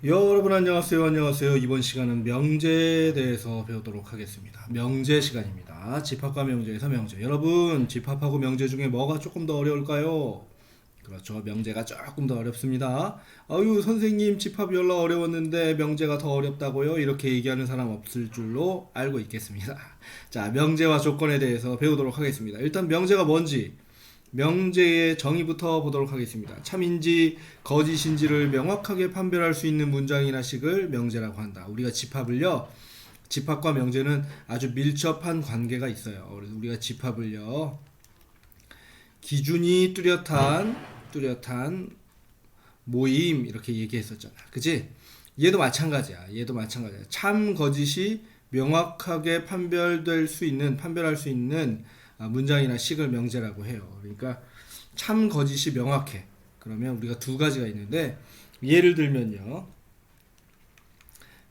여러분 안녕하세요. 이번 시간은 명제에 대해서 배우도록 하겠습니다. 명제 시간입니다. 집합과 명제에서 명제. 여러분, 집합하고 명제 중에 뭐가 조금 더 어려울까요? 그렇죠. 명제가 조금 더 어렵습니다. 아유, 선생님 집합이 얼마나 어려웠는데 명제가 더 어렵다고요? 이렇게 얘기하는 사람 없을 줄로 알고 있겠습니다. 자, 명제와 조건에 대해서 배우도록 하겠습니다. 일단 명제가 뭔지 명제의 정의부터 보도록 하겠습니다. 참인지 거짓인지를 명확하게 판별할 수 있는 문장이나 식을 명제라고 한다. 우리가 집합을요, 집합과 명제는 아주 밀접한 관계가 있어요. 그래서 우리가 집합을요, 기준이 뚜렷한 모임 이렇게 얘기했었잖아. 그지? 얘도 마찬가지야. 참 거짓이 명확하게 판별할 수 있는 문장이나 식을 명제라고 해요. 그러니까 참 거짓이 명확해. 그러면 우리가 두 가지가 있는데 예를 들면요.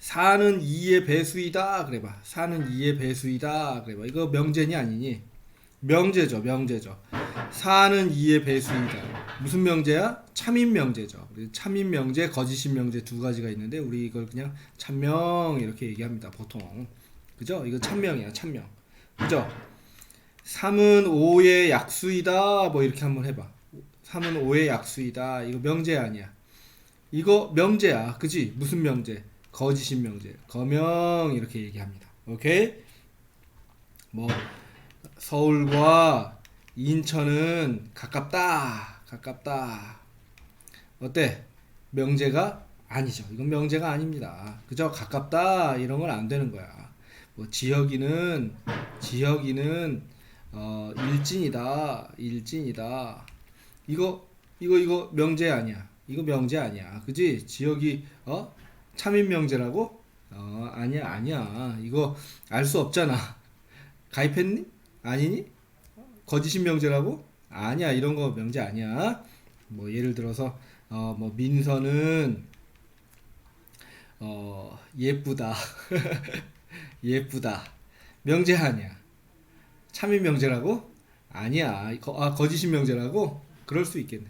4는 2의 배수이다. 그래봐. 4는 2의 배수이다. 그래봐. 이거 명제니 아니니? 명제죠. 4는 2의 배수이다. 무슨 명제야? 참인 명제죠. 참인 명제, 거짓인 명제 두 가지가 있는데 우리 이걸 그냥 참명 이렇게 얘기합니다. 보통. 그죠? 이거 참명이야. 참명. 그죠? 3은 5의 약수이다. 뭐 이렇게 한번 해봐. 3은 5의 약수이다. 이거 명제 아니야. 이거 명제야. 그지? 무슨 명제? 거짓인 명제. 거명 이렇게 얘기합니다. 오케이? 뭐 서울과 인천은 가깝다. 어때? 명제가 아니죠. 이건 명제가 아닙니다. 그죠? 가깝다 이런 건 안 되는 거야. 뭐 지역이는 일진이다. 이거 명제 아니야. 이거 명제 아니야. 그지? 지역이 참인 명제라고? 아니야. 이거 알 수 없잖아. 가입했니? 아니니? 거짓인 명제라고? 아니야. 이런 거 명제 아니야. 뭐 예를 들어서 뭐 민서는 예쁘다. 예쁘다. 명제 아니야. 참인 명제라고? 아니야. 거짓인 명제라고? 그럴 수 있겠네.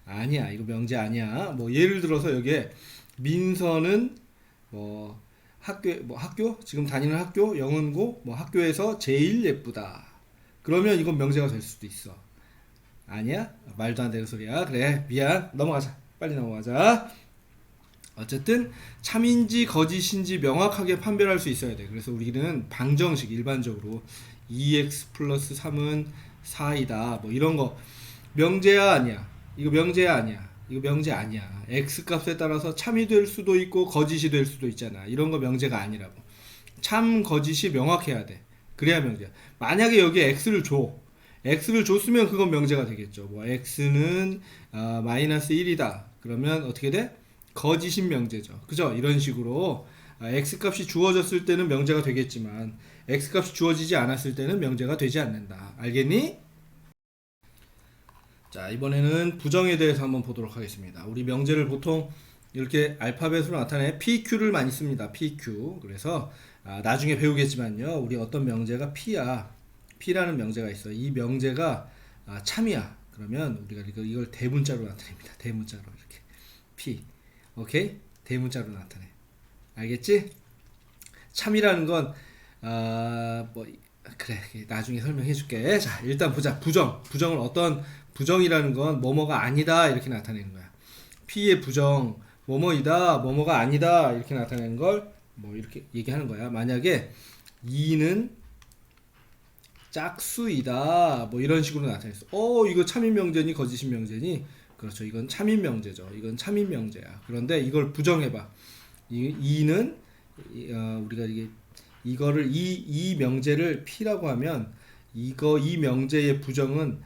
아니야. 이거 명제 아니야. 뭐 예를 들어서 여기에 민서는 뭐 학교 지금 다니는 학교 영은고 뭐 학교에서 제일 예쁘다. 그러면 이건 명제가 될 수도 있어. 아니야? 말도 안 되는 소리야. 그래. 미안. 넘어가자. 빨리 넘어가자. 어쨌든 참인지 거짓인지 명확하게 판별할 수 있어야 돼. 그래서 우리는 방정식 일반적으로 2x 플러스 3은 4이다. 뭐 이런 거 명제야 아니야? 이거 명제야 아니야? 이거 명제 아니야. x 값에 따라서 참이 될 수도 있고 거짓이 될 수도 있잖아. 이런 거 명제가 아니라고. 참 거짓이 명확해야 돼. 그래야 명제야. 만약에 여기에 x를 줘. x를 줬으면 그건 명제가 되겠죠. 뭐 x는 마이너스 1이다. 그러면 어떻게 돼? 거짓인 명제죠. 그죠? 이런 식으로 x 값이 주어졌을 때는 명제가 되겠지만 x 값이 주어지지 않았을 때는 명제가 되지 않는다. 알겠니? 자, 이번에는 부정에 대해서 한번 보도록 하겠습니다. 우리 명제를 보통 이렇게 알파벳으로 나타내 PQ를 많이 씁니다. PQ. 그래서 나중에 배우겠지만요. 우리 어떤 명제가 P야. P라는 명제가 있어. 이 명제가 참이야. 그러면 우리가 이걸 대문자로 나타냅니다. 대문자로 이렇게. P. 오케이? 대문자로 나타내. 알겠지? 참이라는 건 뭐 그래 나중에 설명해 줄게. 자, 일단 보자. 부정은 어떤 부정이라는 건 뭐뭐가 아니다 이렇게 나타내는 거야. P의 부정 뭐뭐이다 뭐뭐가 아니다 이렇게 나타내는 걸 뭐 이렇게 얘기하는 거야. 만약에 2는 짝수이다 뭐 이런 식으로 나타냈어. 이거 참인 명제니 거짓인 명제니? 그렇죠. 이건 참인 명제죠. 이건 참인 명제야. 그런데 이걸 부정해봐. 이는 우리가 이거를 이 명제를 P라고 하면 이 명제의 부정은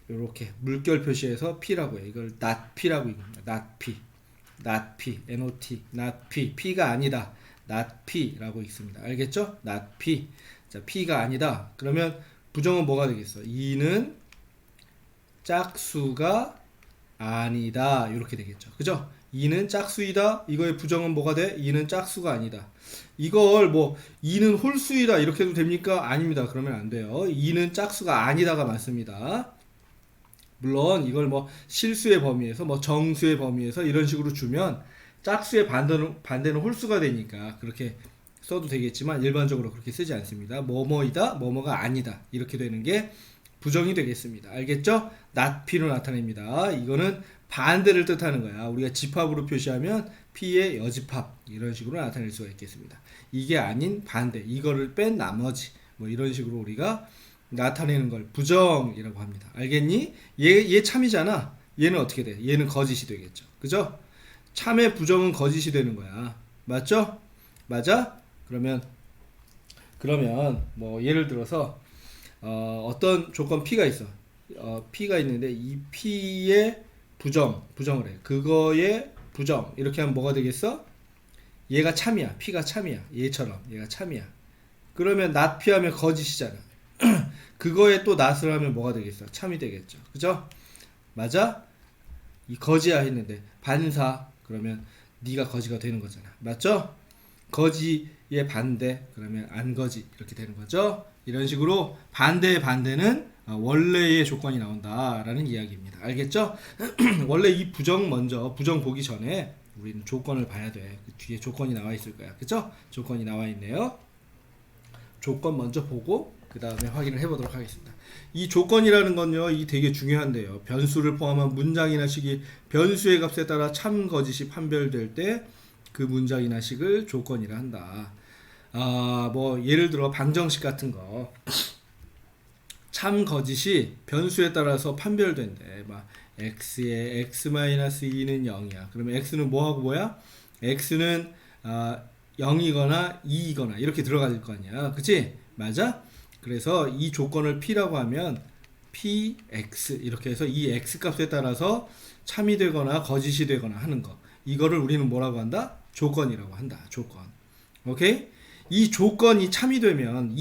이렇게 물결 표시해서 P라고 해. 이걸 not P라고 읽습니다. not P, not P, P가 아니다. not P라고 읽습니다. 알겠죠? not P. 자, P가 아니다. 그러면 부정은 뭐가 되겠어? 2는 짝수가 아니다. 이렇게 되겠죠. 그죠? 2는 짝수이다. 이거의 부정은 뭐가 돼? 2는 짝수가 아니다. 이걸 뭐 2는 홀수이다 이렇게 해도 됩니까? 아닙니다. 그러면 안 돼요. 2는 짝수가 아니다가 맞습니다. 물론 이걸 뭐 실수의 범위에서 뭐 정수의 범위에서 이런 식으로 주면 짝수의 반대는 홀수가 되니까 그렇게 써도 되겠지만 일반적으로 그렇게 쓰지 않습니다. 뭐뭐이다, 뭐뭐가 아니다 이렇게 되는 게 부정이 되겠습니다. 알겠죠? not P로 나타냅니다. 이거는 반대를 뜻하는 거야. 우리가 집합으로 표시하면 P의 여집합 이런 식으로 나타낼 수가 있겠습니다. 이게 아닌 반대, 이거를 뺀 나머지 뭐 이런 식으로 우리가 나타내는 걸 부정이라고 합니다. 알겠니? 얘 참이잖아. 얘는 어떻게 돼? 얘는 거짓이 되겠죠. 그죠? 참의 부정은 거짓이 되는 거야. 맞죠? 맞아? 그러면 뭐 예를 들어서 어떤 조건 P가 있어. P가 있는데 이 P의 부정을 해. 그거의 부정 이렇게 하면 뭐가 되겠어? 얘가 참이야. P가 참이야. 얘처럼 얘가 참이야. 그러면 not P 하면 거짓이잖아. 그거에 또 not을 하면 뭐가 되겠어? 참이 되겠죠. 그죠? 맞아? 이 거지야 했는데 반사 그러면 네가 거지가 되는 거잖아. 맞죠? 거지의 반대 그러면 안 거지 이렇게 되는 거죠. 이런 식으로 반대의 반대는 원래의 조건이 나온다라는 이야기입니다. 알겠죠? 원래 이 부정 보기 전에 우리는 조건을 봐야 돼. 그 뒤에 조건이 나와 있을 거야. 그죠? 조건이 나와 있네요. 조건 먼저 보고 그 다음에 확인을 해보도록 하겠습니다. 이 조건이라는 건요, 이 되게 중요한데요. 변수를 포함한 문장이나 식이 변수의 값에 따라 참 거짓이 판별될 때 그 문장이나 식을 조건이라 한다. 뭐 예를 들어 방정식 같은 거 참 거짓이 변수에 따라서 판별된대. 막 x의 x-2는 0이야. 그러면 x는 뭐하고 뭐야? x는 0이거나 2이거나 이렇게 들어갈 거 아니야. 그치? 맞아? 그래서 이 조건을 P라고 하면 Px 이렇게 해서 이 x 값에 따라서 참이 되거나 거짓이 되거나 하는 거. 이거를 우리는 뭐라고 한다? 조건이라고 한다. 조건. 오케이? 이 조건이 참이 되면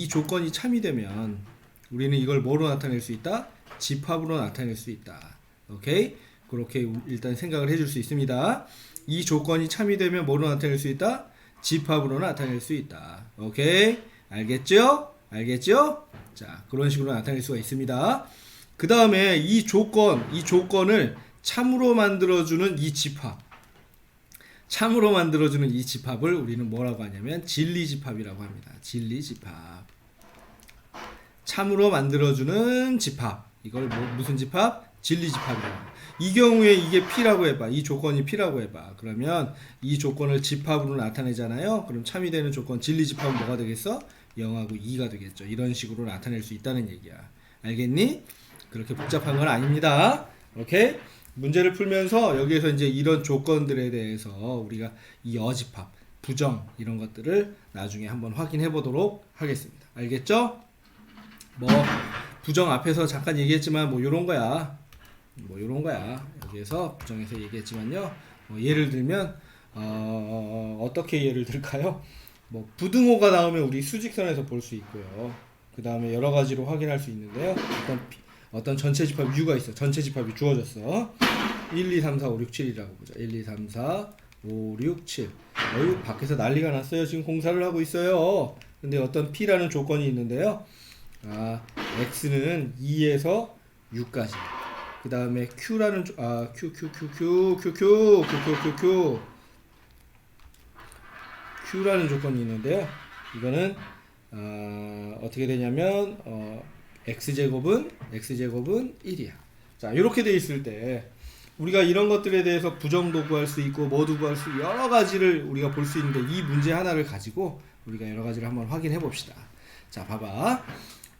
우리는 이걸 뭐로 나타낼 수 있다? 집합으로 나타낼 수 있다. 오케이? 그렇게 일단 생각을 해줄 수 있습니다. 이 조건이 참이 되면 뭐로 나타낼 수 있다? 집합으로 나타낼 수 있다. 오케이? 알겠죠? 알겠죠? 자, 그런 식으로 나타낼 수가 있습니다. 그 다음에 이 조건을 참으로 만들어주는 이 집합을 우리는 뭐라고 하냐면 진리집합이라고 합니다. 진리집합. 참으로 만들어주는 집합. 이걸 무슨 집합? 진리집합이라고 합니다. 이 경우에 이게 P라고 해봐. 이 조건이 P라고 해봐. 그러면 이 조건을 집합으로 나타내잖아요. 그럼 참이 되는 조건 진리집합은 뭐가 되겠어? 0하고 2가 되겠죠. 이런 식으로 나타낼 수 있다는 얘기야. 알겠니? 그렇게 복잡한 건 아닙니다. 오케이? 문제를 풀면서 여기에서 이제 이런 조건들에 대해서 우리가 이 어집합, 부정 이런 것들을 나중에 한번 확인해 보도록 하겠습니다. 알겠죠? 뭐 부정 앞에서 잠깐 얘기했지만 뭐 요런 거야. 여기에서 부정에서 얘기했지만요. 뭐 예를 들면 어떻게 예를 들까요? 뭐 부등호가 나오면 우리 수직선에서 볼 수 있고요. 그 다음에 여러 가지로 확인할 수 있는데요. 어떤 전체 집합 U가 있어. 전체 집합이 주어졌어. 1, 2, 3, 4, 5, 6, 7이라고 보자. 1, 2, 3, 4, 5, 6, 7. 밖에서 난리가 났어요. 지금 공사를 하고 있어요. 근데 어떤 P라는 조건이 있는데요. X는 2에서 6까지. 그 다음에 Q라는 Q라는 조건이 있는데요. 이거는 어떻게 되냐면 x제곱은 1이야. 자, 이렇게 돼 있을 때 우리가 이런 것들에 대해서 부정도 구할 수 있고 뭐도 구할 수 여러 가지를 우리가 볼 수 있는데 이 문제 하나를 가지고 우리가 여러 가지를 한번 확인해 봅시다. 자, 봐봐.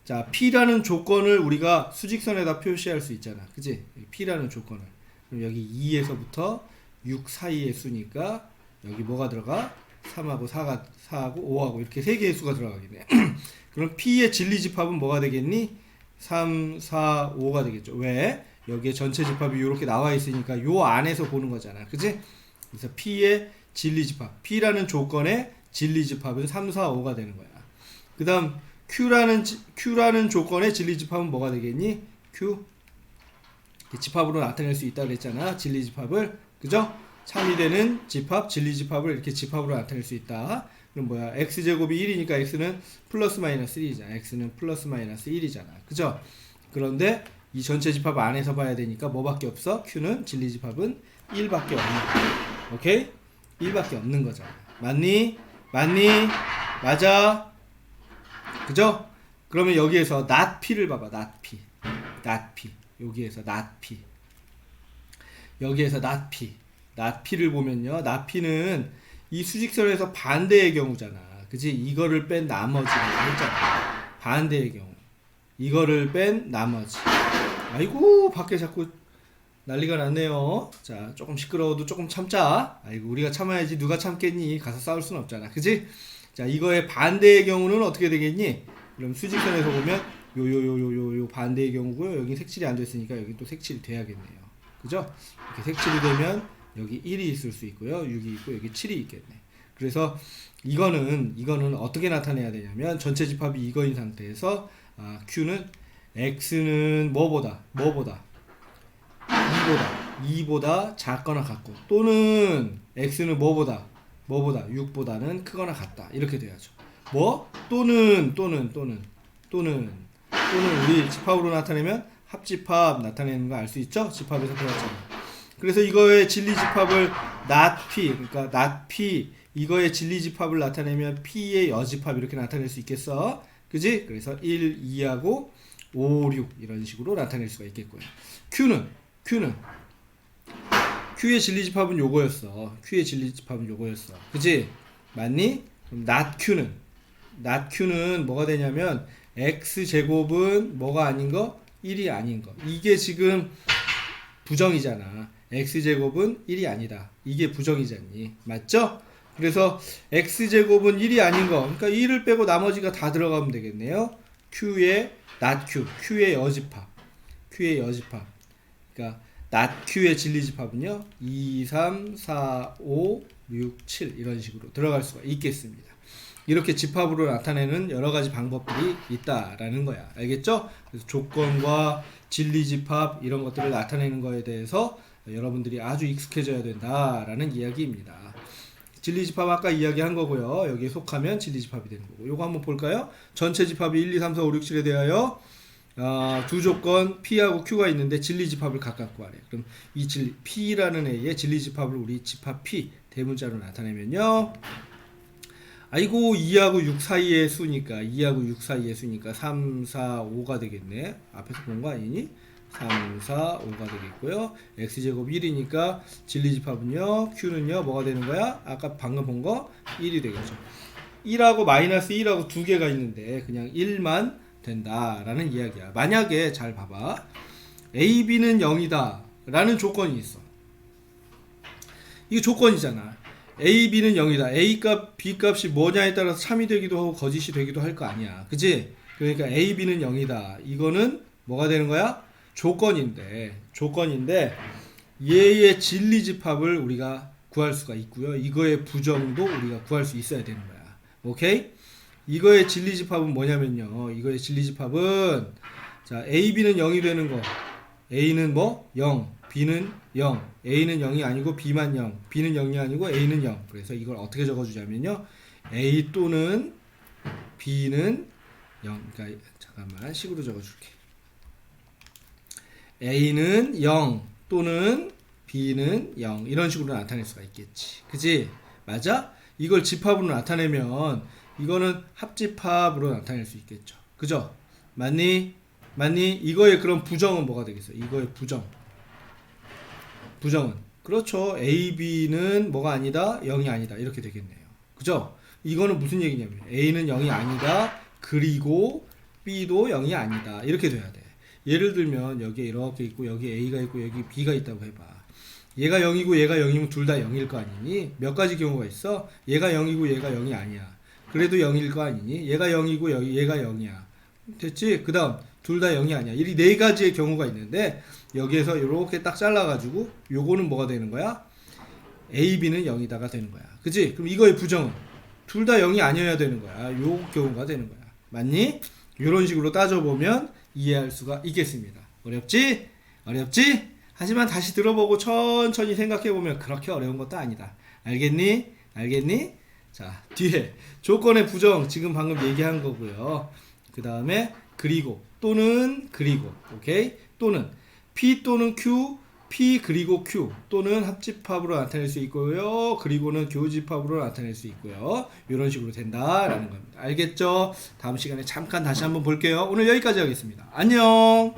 자, P라는 조건을 우리가 수직선에다 표시할 수 있잖아. 그치? P라는 조건을. 그럼 여기 2에서부터 6 사이의 수니까 여기 뭐가 들어가? 3하고 4하고 5하고 이렇게 3개의 수가 들어가겠네. 그럼 P의 진리집합은 뭐가 되겠니? 3, 4, 5가 되겠죠. 왜? 여기에 전체 집합이 이렇게 나와 있으니까 요 안에서 보는 거잖아. 그치? 그래서 P의 진리집합. P라는 조건의 진리집합은 3, 4, 5가 되는 거야. 그 다음 Q라는 조건의 진리집합은 뭐가 되겠니? Q. 집합으로 나타낼 수 있다고 그랬잖아. 진리집합을. 그죠? 참이 되는 집합, 진리집합을 이렇게 집합으로 나타낼 수 있다. 그럼 뭐야? x제곱이 1이니까 x는 플러스 마이너스 1이잖아. x는 플러스 마이너스 1이잖아. 그죠? 그런데 이 전체 집합 안에서 봐야 되니까 뭐밖에 없어? q는 진리집합은 1밖에 없는 거야. 오케이? 1밖에 없는 거잖아. 맞니? 맞니? 맞아? 그죠? 그러면 여기에서 not p를 봐봐. not p. not p. 여기에서 not p. 여기에서 not p. not p를 보면요. not p는 이 수직선에서 반대의 경우잖아. 그치? 이거를 뺀 나머지라고 했잖아. 반대의 경우. 이거를 뺀 나머지. 아이고, 밖에 자꾸 난리가 났네요. 자, 조금 시끄러워도 조금 참자. 아이고, 우리가 참아야지. 누가 참겠니? 가서 싸울 순 없잖아. 그치? 자, 이거의 반대의 경우는 어떻게 되겠니? 그럼 수직선에서 보면 요 반대의 경우고요. 여기 색칠이 안 됐으니까 여기 또 색칠이 돼야겠네요. 그죠? 이렇게 색칠이 되면 여기 1이 있을 수 있고요. 6이 있고 여기 7이 있겠네. 그래서 이거는 어떻게 나타내야 되냐면 전체 집합이 이거인 상태에서 Q는 X는 뭐보다 2보다 작거나 같고 또는 X는 뭐보다 6보다는 크거나 같다. 이렇게 돼야죠. 또는 우리 집합으로 나타내면 합집합 나타내는 거 알 수 있죠? 집합에서 배웠잖아. 그래서 이거의 진리집합을 not p, 그러니까 not p 이거의 진리집합을 나타내면 p의 여집합 이렇게 나타낼 수 있겠어? 그지? 그래서 1, 2하고 5, 6 이런 식으로 나타낼 수가 있겠고요. Q의 진리집합은 요거였어. 그지? 맞니? 그럼 not Q는 뭐가 되냐면 x제곱은 뭐가 아닌 거? 1이 아닌 거. 이게 지금 부정이잖아. x제곱은 1이 아니다. 이게 부정이잖니. 맞죠? 그래서 x제곱은 1이 아닌 거. 그러니까 1을 빼고 나머지가 다 들어가면 되겠네요. Q의 not Q, Q의 여집합. 그러니까 not Q의 진리집합은요. 2, 3, 4, 5, 6, 7 이런 식으로 들어갈 수가 있겠습니다. 이렇게 집합으로 나타내는 여러 가지 방법들이 있다라는 거야. 알겠죠? 그래서 조건과 진리집합 이런 것들을 나타내는 거에 대해서 여러분들이 아주 익숙해져야 된다라는 이야기입니다. 진리집합 아까 이야기한 거고요. 여기에 속하면 진리집합이 되는 거고. 요거 한번 볼까요? 전체 집합이 1, 2, 3, 4, 5, 6, 7에 대하여 두 조건 P하고 Q가 있는데 진리집합을 각각 구하래. 그럼 이 P라는 애의 진리집합을 우리 집합 P 대문자로 나타내면요. 아이고 2하고 6 사이의 수니까 3, 4, 5가 되겠네. 앞에서 본 거 아니니? 3, 4, 5가 되겠고요. x제곱 1이니까 진리집합은요. Q는요. 뭐가 되는 거야? 아까 방금 본 거 1이 되겠죠. 1하고 마이너스 1하고 두 개가 있는데 그냥 1만 된다라는 이야기야. 만약에 잘 봐봐. A, B는 0이다 라는 조건이 있어. 이게 조건이잖아. A, B는 0이다. A 값, B 값이 뭐냐에 따라서 참이 되기도 하고 거짓이 되기도 할 거 아니야. 그치? 그러니까 A, B는 0이다. 이거는 뭐가 되는 거야? 조건인데 얘의 진리집합을 우리가 구할 수가 있고요. 이거의 부정도 우리가 구할 수 있어야 되는 거야. 오케이? 이거의 진리집합은 뭐냐면요. 이거의 진리집합은 자, A, B는 0이 되는 거. A는 뭐? 0. B는 0. A는 0이 아니고 B만 0. B는 0이 아니고 A는 0. 그래서 이걸 어떻게 적어주자면요. A 또는 B는 0. 그러니까 잠깐만 식으로 적어줄게. A는 0 또는 B는 0 이런 식으로 나타낼 수가 있겠지. 그치? 맞아? 이걸 집합으로 나타내면 이거는 합집합으로 나타낼 수 있겠죠. 그죠? 맞니? 이거의 그럼 부정은 뭐가 되겠어? 이거의 부정은 그렇죠. A, B는 뭐가 아니다? 0이 아니다. 이렇게 되겠네요. 그죠? 이거는 무슨 얘기냐면 A는 0이 아니다. 그리고 B도 0이 아니다. 이렇게 돼야 돼. 예를 들면 여기에 이렇게 있고 여기 A가 있고 여기 B가 있다고 해봐. 얘가 0이고 얘가 0이면 둘 다 0일 거 아니니? 몇 가지 경우가 있어? 얘가 0이고 얘가 0이 아니야. 그래도 0일 거 아니니? 얘가 0이고 얘가 0이야. 됐지? 그 다음 둘 다 0이 아니야. 이 네 가지의 경우가 있는데 여기에서 이렇게 딱 잘라가지고 요거는 뭐가 되는 거야? A, B는 0이다가 되는 거야. 그치? 그럼 이거의 부정은 둘 다 0이 아니어야 되는 거야. 요 경우가 되는 거야. 맞니? 이런 식으로 따져보면 이해할 수가 있겠습니다. 어렵지? 하지만 다시 들어보고 천천히 생각해보면 그렇게 어려운 것도 아니다. 알겠니? 자, 뒤에 조건의 부정 지금 방금 얘기한 거고요. 그 다음에 그리고 또는 오케이? 또는 P 또는 Q, P 그리고 Q 또는 합집합으로 나타낼 수 있고요. 그리고는 교집합으로 나타낼 수 있고요. 이런 식으로 된다라는 겁니다. 알겠죠? 다음 시간에 잠깐 다시 한번 볼게요. 오늘 여기까지 하겠습니다. 안녕.